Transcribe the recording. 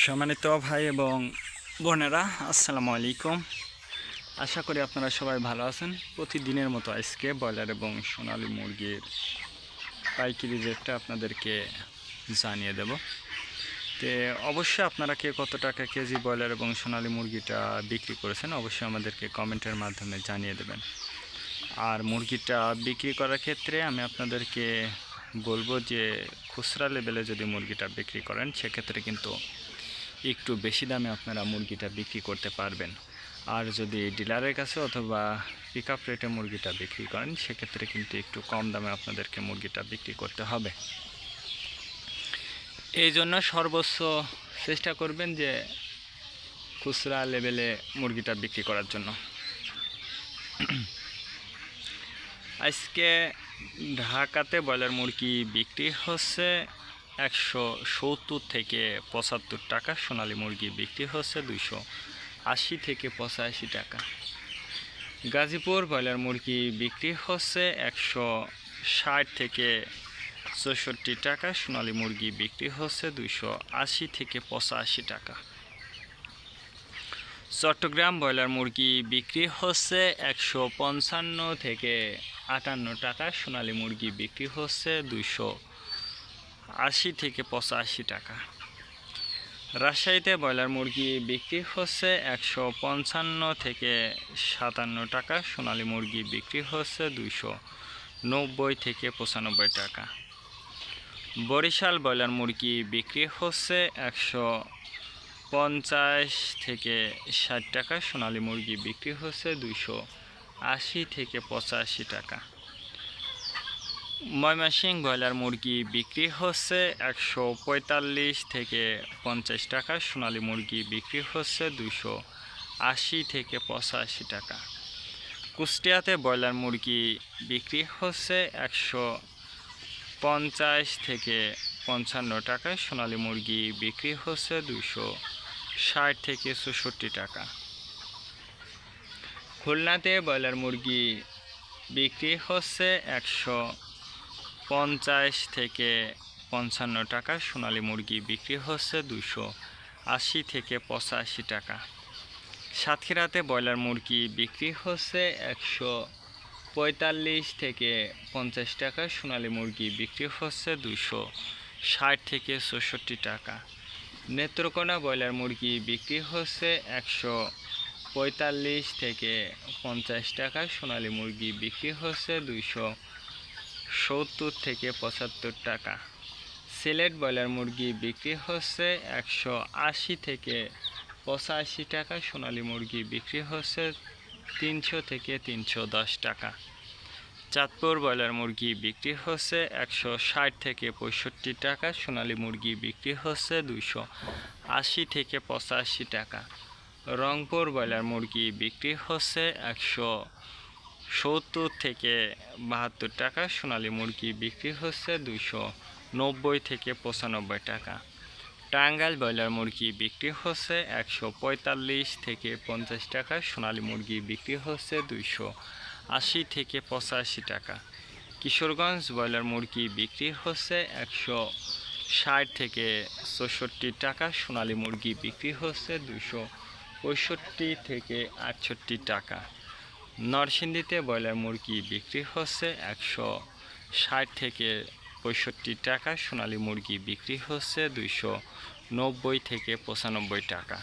সম্মানিত ভাই এবং বোনেরা, আসসালামু আলাইকুম। আশা করি আপনারা সবাই ভালো আছেন। প্রতিদিনের মতো আজকে ব্রয়লার এবং সোনালী মুরগির পাইকারি রেটটা আপনাদেরকে জানিয়ে দেব। তো অবশ্যই আপনারা কে কত টাকা কেজি ব্রয়লার এবং সোনালী মুরগিটা বিক্রি করেছেন অবশ্যই আমাদেরকে কমেন্টের মাধ্যমে জানিয়ে দেবেন। আর মুরগিটা বিক্রি করার ক্ষেত্রে আমি আপনাদেরকে বলবো যে খুচরা লেভেলে যদি মুরগিটা বিক্রি করেন সেক্ষেত্রে কিন্তু একটু বেশি দামে আপনারা মুরগিটা বিক্রি করতে পারবেন। আর যদি ডিলারের কাছে অথবা পিক আপ রেটে মুরগিটা বিক্রি করেন সেক্ষেত্রে কিন্তু একটু কম দামে আপনাদেরকে মুরগিটা বিক্রি করতে হবে। এই জন্য সর্বোচ্চ চেষ্টা করবেন যে খুচরা লেভেলে মুরগিটা বিক্রি করার জন্য। আজকে ঢাকাতে ব্রয়লার মুরগি বিক্রি হচ্ছে 170 থেকে 75 টাকা। সোনালী মুরগি বিক্রি হচ্ছে 280 থেকে 85 টাকা। গাজীপুর ব্রয়লার মুরগি বিক্রি হচ্ছে 160 থেকে 64 টাকা। সোনালী মুরগি বিক্রি হচ্ছে 280 থেকে 85 টাকা। চট্টগ্রাম ব্রয়লার মুরগি বিক্রি হচ্ছে 155 থেকে 58 টাকা। সোনালী মুরগি বিক্রি হচ্ছে 280 থেকে 85 টাকা। রাজশাহীতে ব্রয়লার মুরগি বিক্রি হচ্ছে 155 থেকে 57 টাকা। সোনালী মুরগি বিক্রি হচ্ছে 290 থেকে 95 টাকা। বরিশাল ব্রয়লার মুরগি বিক্রি হচ্ছে 150 থেকে 60 টাকা। সোনালী মুরগি বিক্রি হচ্ছে 280 থেকে 85 টাকা। ময়মনসিংহ ব্রয়লার মুরগি বিক্রি হচ্ছে 145 থেকে 50 টাকা। সোনালী মুরগি বিক্রি হচ্ছে 280 থেকে 85 টাকা। কুষ্টিয়াতে ব্রয়লার মুরগি বিক্রি হচ্ছে 150 থেকে 55 টাকা। সোনালী মুরগি বিক্রি হচ্ছে 260 থেকে 64 টাকা। খুলনাতে ব্রয়লার মুরগি বিক্রি হচ্ছে 150 থেকে 55 টাকা। সোনালী মুরগি বিক্রি হচ্ছে 280 থেকে 85 টাকা। সাতক্ষীরাতে ব্রয়লার মুরগি বিক্রি হচ্ছে 145 থেকে 50 টাকা। সোনালী মুরগি বিক্রি হচ্ছে 260 থেকে 64 টাকা। নেত্রকোনা ব্রয়লার মুরগি বিক্রি হচ্ছে 145 থেকে 50 টাকা। সোনালী মুরগি বিক্রি হচ্ছে 270 থেকে 75 টাকা। সিলেট ব্রয়লার মুরগি বিক্রি হচ্ছে 180 থেকে 85 টাকা। সোনালী মুরগি বিক্রি হচ্ছে 300 থেকে 310 টাকা। চাঁদপুর ব্রয়লার মুরগি বিক্রি হচ্ছে 160 থেকে 65 টাকা। সোনালী মুরগি বিক্রি হচ্ছে 280 থেকে 85 টাকা। রংপুর ব্রয়লার মুরগি বিক্রি হচ্ছে 170 থেকে 72 টাকা। সোনালী মুরগি বিক্রি হচ্ছে 290 থেকে 95 টাকা। টাঙ্গাইল ব্রয়লার মুরগি বিক্রি হচ্ছে 145 থেকে 50 টাকা। সোনালী মুরগি বিক্রি হচ্ছে 280 থেকে 85 টাকা। কিশোরগঞ্জ ব্রয়লার মুরগি বিক্রি হচ্ছে 160 থেকে 64 টাকা। সোনালী মুরগি বিক্রি হচ্ছে 265 থেকে 68 টাকা। নরসিংদীতে ব্রয়লার মুরগি বিক্রি হচ্ছে 160 থেকে 65 টাকা। সোনালী মুরগি বিক্রি হচ্ছে 290 থেকে 95 টাকা।